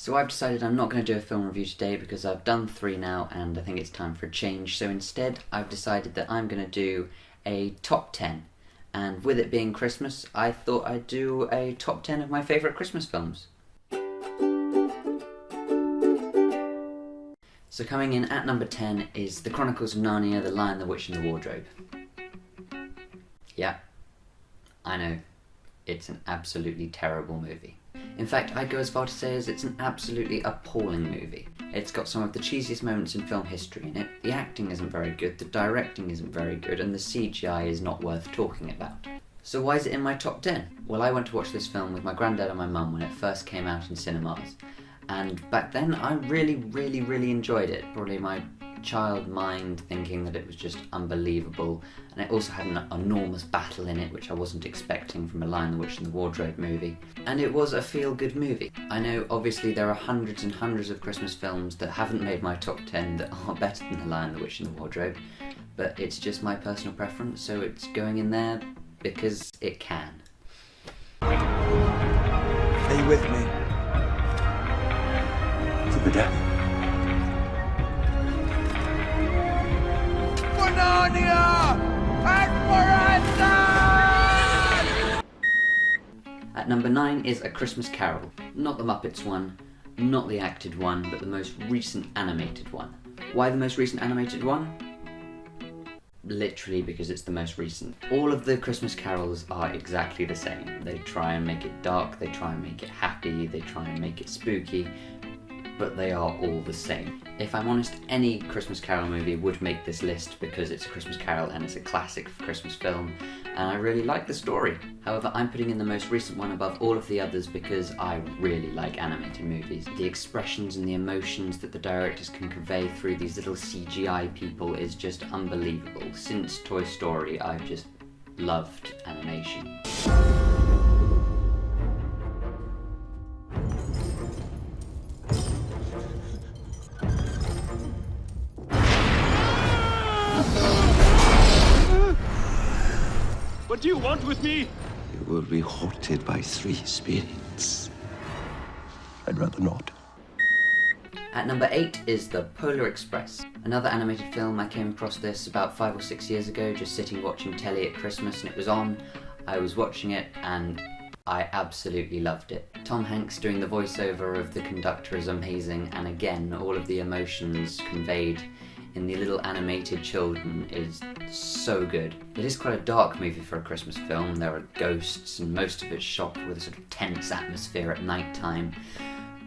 So I've decided I'm not going to do a film review today because I've done 3 now and I think it's time for a change. So instead I've decided that I'm going to do a top 10. And with it being Christmas, I thought I'd do a top 10 of my favourite Christmas films. So coming in at number 10 is The Chronicles of Narnia, The Lion, the Witch and the Wardrobe. Yeah, I know, it's an absolutely terrible movie. In fact, I'd go as far to say as it's an absolutely appalling movie. It's got some of the cheesiest moments in film history in it, the acting isn't very good, the directing isn't very good, and the CGI is not worth talking about. So why is it in my top 10? Well, I went to watch this film with my granddad and my mum when it first came out in cinemas. And back then, I really enjoyed it. Probably my child mind thinking that it was just unbelievable. And it also had an enormous battle in it, which I wasn't expecting from a Lion, the Witch and the Wardrobe movie. And it was a feel-good movie. I know, obviously, there are hundreds and hundreds of Christmas films that haven't made my top 10 that are better than The Lion, the Witch and the Wardrobe. But it's just my personal preference, so it's going in there because it can. Are you with me? To the death. For Narnia! And for At number 9 is A Christmas Carol. Not the Muppets one, not the acted one, but the most recent animated one. Why the most recent animated one? Literally because it's the most recent. All of the Christmas carols are exactly the same. They try and make it dark, they try and make it happy, they try and make it spooky, but they are all the same. If I'm honest, any Christmas Carol movie would make this list because it's a Christmas Carol and it's a classic Christmas film, and I really like the story. However, I'm putting in the most recent one above all of the others because I really like animated movies. The expressions and the emotions that the directors can convey through these little CGI people is just unbelievable. Since Toy Story, I've just loved animation. What do you want with me? You will be haunted by 3 spirits. I'd rather not. At number 8 is The Polar Express. Another animated film. I came across this about 5 or 6 years ago, just sitting watching telly at Christmas, and it was on. I was watching it and I absolutely loved it. Tom Hanks doing the voiceover of the conductor is amazing, and again, all of the emotions conveyed in the little animated children is so good. It is quite a dark movie for a Christmas film. There are ghosts and most of it's shot with a sort of tense atmosphere at night time.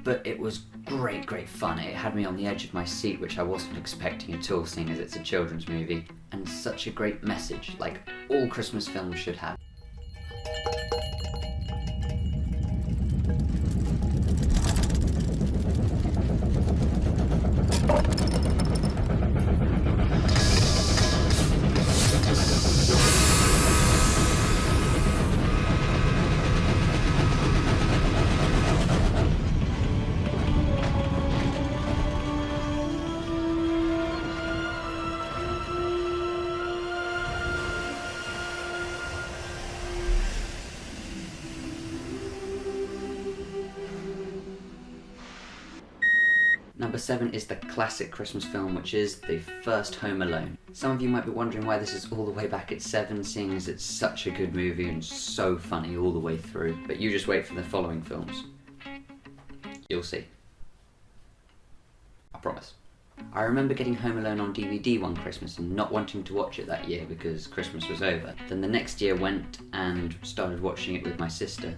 But it was great fun. It had me on the edge of my seat, which I wasn't expecting at all, seeing as it's a children's movie. And such a great message, like all Christmas films should have. Number 7 is the classic Christmas film, which is the first Home Alone. Some of you might be wondering why this is all the way back at 7, seeing as it's such a good movie and so funny all the way through. But you just wait for the following films. You'll see. I promise. I remember getting Home Alone on DVD one Christmas and not wanting to watch it that year because Christmas was over. Then the next year went and started watching it with my sister,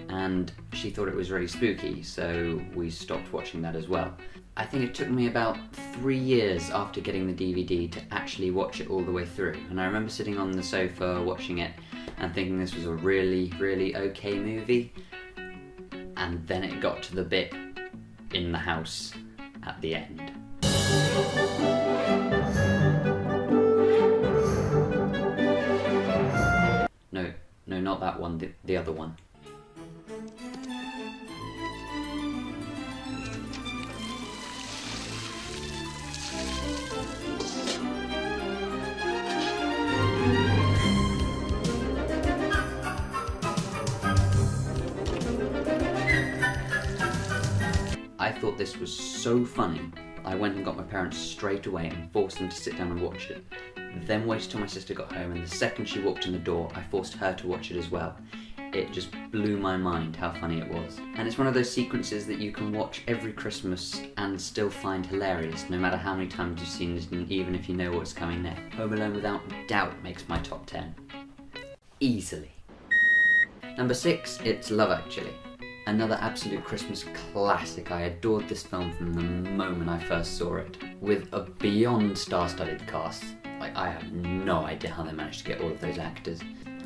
and she thought it was really spooky, so we stopped watching that as well. I think it took me about 3 years after getting the DVD to actually watch it all the way through, and I remember sitting on the sofa watching it and thinking this was a really okay movie, and then it got to the bit in the house at the end. No, not that one, the other one. I thought this was so funny, I went and got my parents straight away and forced them to sit down and watch it. Then waited till my sister got home, and the second she walked in the door, I forced her to watch it as well. It just blew my mind how funny it was. And it's one of those sequences that you can watch every Christmas and still find hilarious, no matter how many times you've seen it, and even if you know what's coming next. Home Alone without doubt makes my top 10. Easily. Number 6, it's Love Actually. Another absolute Christmas classic. I adored this film from the moment I first saw it. With a beyond star-studded cast. I have no idea how they managed to get all of those actors.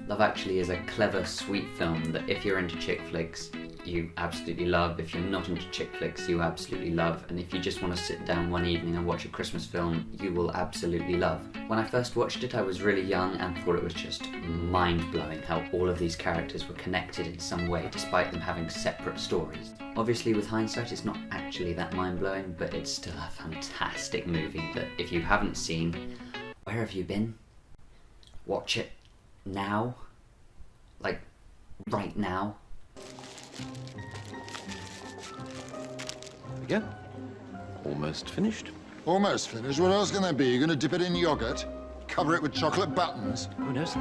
Love Actually is a clever, sweet film that if you're into chick flicks, you absolutely love. If you're not into chick flicks, you absolutely love. And if you just want to sit down one evening and watch a Christmas film, you will absolutely love. When I first watched it, I was really young and thought it was just mind-blowing how all of these characters were connected in some way, despite them having separate stories. Obviously, with hindsight, it's not actually that mind-blowing, but it's still a fantastic movie that if you haven't seen, where have you been? Watch it now. Like, right now. There we go. Almost finished. Almost finished? What else can there be? You're going to dip it in yogurt? Cover it with chocolate buttons? Who knows?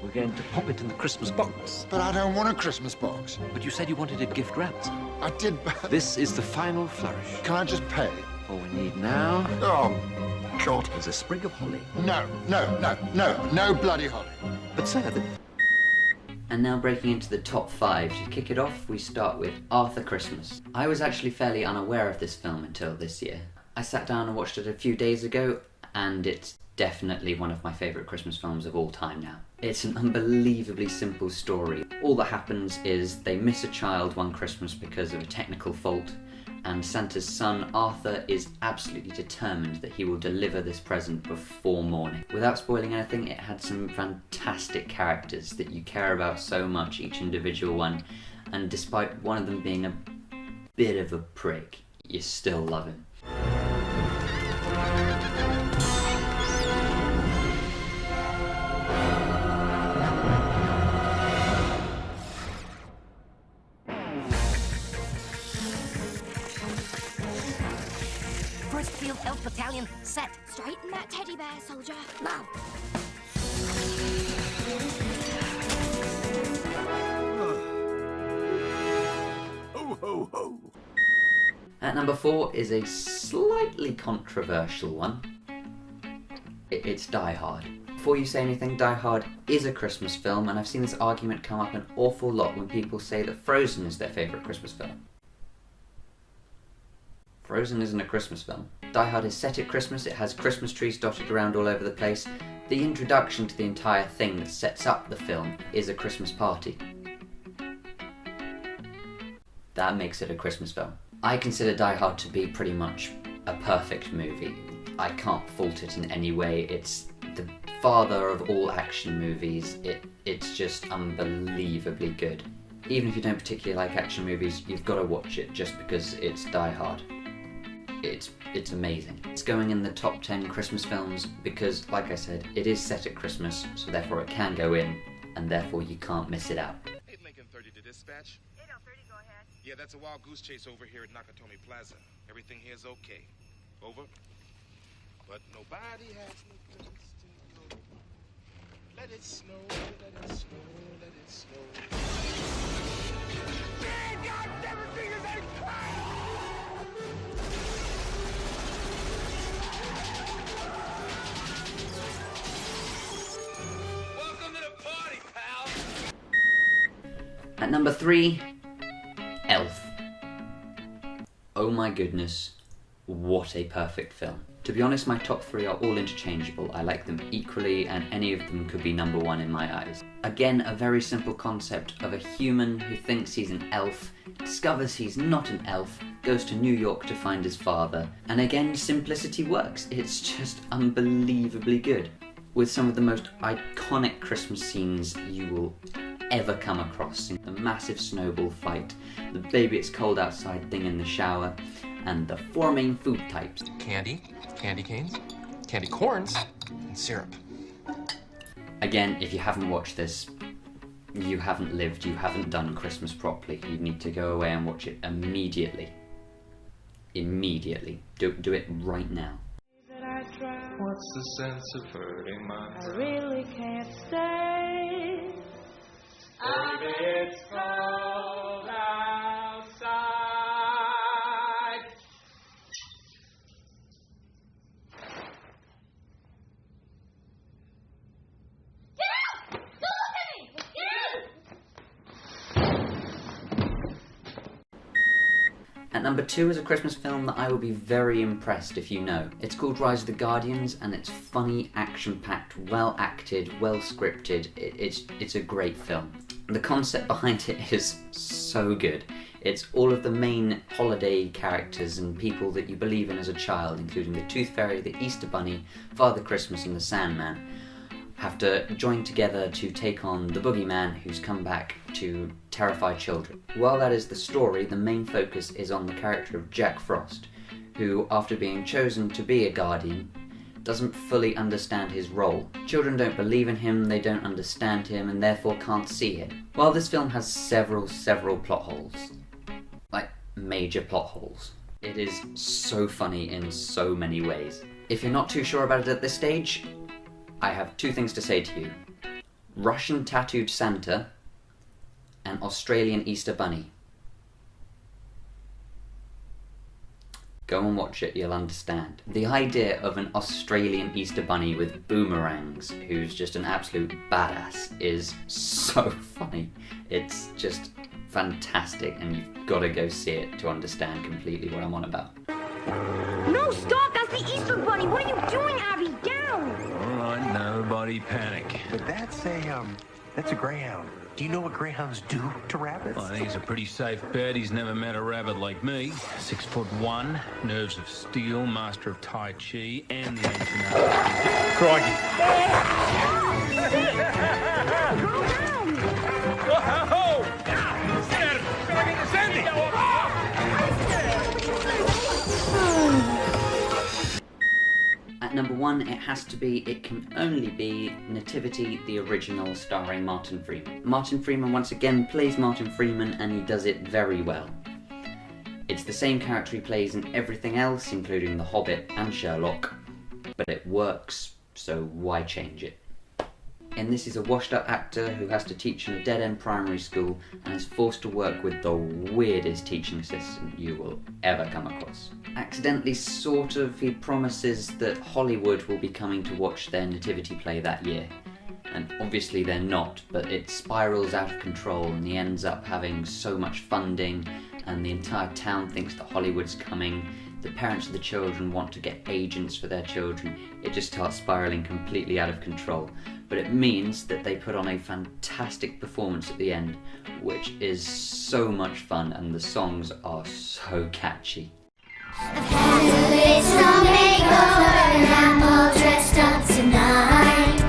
We're going to pop it in the Christmas box. But I don't want a Christmas box. But you said you wanted it gift wrapped. I did, but... This is the final flourish. Can I just pay? All we need now Oh, God. is a sprig of holly. No bloody holly. But sir, And now breaking into the top 5, to kick it off, we start with Arthur Christmas. I was actually fairly unaware of this film until this year. I sat down and watched it a few days ago, and it's definitely one of my favourite Christmas films of all time now. It's an unbelievably simple story. All that happens is they miss a child one Christmas because of a technical fault, and Santa's son, Arthur, is absolutely determined that he will deliver this present before morning. Without spoiling anything, it had some fantastic characters that you care about so much, each individual one, and despite one of them being a bit of a prick, you still love him. First Field Elf Battalion, set. Straighten that teddy bear, soldier. Now. Ho, ho, ho. At number 4 is a slightly controversial one. It's Die Hard. Before you say anything, Die Hard is a Christmas film, and I've seen this argument come up an awful lot when people say that Frozen is their favourite Christmas film. Frozen isn't a Christmas film. Die Hard is set at Christmas, it has Christmas trees dotted around all over the place. The introduction to the entire thing that sets up the film is a Christmas party. That makes it a Christmas film. I consider Die Hard to be pretty much a perfect movie. I can't fault it in any way. It's the father of all action movies. It's just unbelievably good. Even if you don't particularly like action movies, you've got to watch it just because it's Die Hard. It's amazing. It's going in the top 10 Christmas films because, like I said, it is set at Christmas, so therefore it can go in, and therefore you can't miss it out. Hey, Lincoln 30 to dispatch. 8030, go ahead. Yeah, that's a wild goose chase over here at Nakatomi Plaza. Everything here's okay. Over. But nobody has no place to go. Let it snow, let it snow, let it snow. Man, God, everything is Welcome to the party, pal! At number 3, Elf. Oh my goodness, what a perfect film. To be honest, my top 3 are all interchangeable. I like them equally, and any of them could be number 1 in my eyes. Again, a very simple concept of a human who thinks he's an elf, discovers he's not an elf, goes to New York to find his father, and again, simplicity works. It's just unbelievably good. With some of the most iconic Christmas scenes you will ever come across. The massive snowball fight, the baby it's cold outside thing in the shower, and the 4 main food types. Candy, candy canes, candy corns, and syrup. Again, if you haven't watched this, you haven't lived, you haven't done Christmas properly. You need to go away and watch it immediately. immediately. Do it right now. What's the sense of hurting my I really can't stay. It's cold outside. Get out! Don't look at me! Get out! At number 2 is a Christmas film that I will be very impressed if you know. It's called Rise of the Guardians, and it's funny, action-packed, well acted, well scripted. It's a great film. The concept behind it is so good. It's all of the main holiday characters and people that you believe in as a child, including the Tooth Fairy, the Easter Bunny, Father Christmas and the Sandman, have to join together to take on the boogeyman who's come back to terrify children. While that is the story, the main focus is on the character of Jack Frost, who, after being chosen to be a guardian, doesn't fully understand his role. Children don't believe in him, they don't understand him, and therefore can't see him. While this film has several plot holes, like major plot holes, it is so funny in so many ways. If you're not too sure about it at this stage, I have 2 things to say to you. Russian tattooed Santa and Australian Easter Bunny. Go and watch it, you'll understand. The idea of an Australian Easter Bunny with boomerangs, who's just an absolute badass, is so funny. It's just fantastic, and you've got to go see it to understand completely what I'm on about. No, stop! That's the Easter Bunny! What are you doing, Abby? Down! All right, nobody panic. But that's a greyhound. Do you know what greyhounds do to rabbits? I think he's a pretty safe bet. He's never met a rabbit like me. 6'1", nerves of steel, master of Tai Chi, and the ancient art. Crikey. Whoa! Get out of it! Gotta get this ending! At number 1, it can only be Nativity, the original, starring Martin Freeman. Martin Freeman once again plays Martin Freeman, and he does it very well. It's the same character he plays in everything else, including The Hobbit and Sherlock, but it works, so why change it? And this is a washed-up actor who has to teach in a dead-end primary school and is forced to work with the weirdest teaching assistant you will ever come across. Accidentally, he promises that Hollywood will be coming to watch their Nativity play that year. And obviously they're not, but it spirals out of control and he ends up having so much funding, and the entire town thinks that Hollywood's coming. The parents of the children want to get agents for their children. It just starts spiraling completely out of control. But it means that they put on a fantastic performance at the end, which is so much fun, and the songs are so catchy. I've had a little makeover and I'm all dressed up tonight.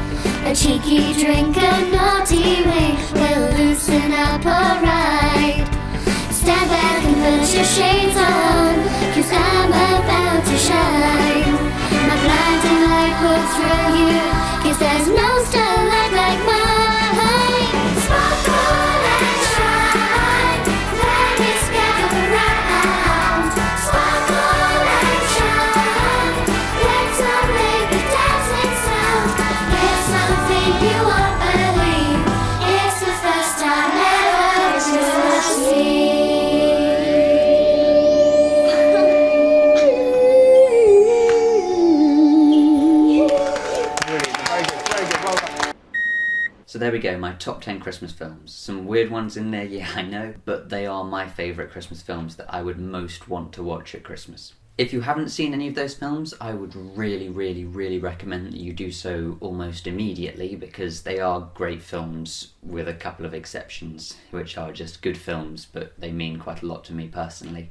A cheeky drink, a naughty wink will loosen up alright. Stand back and put your shades on, 'cause I'm about to shine. My blinding light will thrill you, 'cause there's no starlight like mine. Sparkle and shine, let me gather around. Sparkle and shine, let's all make a dancing sound. It's something you won't believe, it's the first time ever to see. So there we go, my top 10 Christmas films. Some weird ones in there, yeah, I know, but they are my favourite Christmas films that I would most want to watch at Christmas. If you haven't seen any of those films, I would really recommend that you do so almost immediately, because they are great films, with a couple of exceptions, which are just good films, but they mean quite a lot to me personally.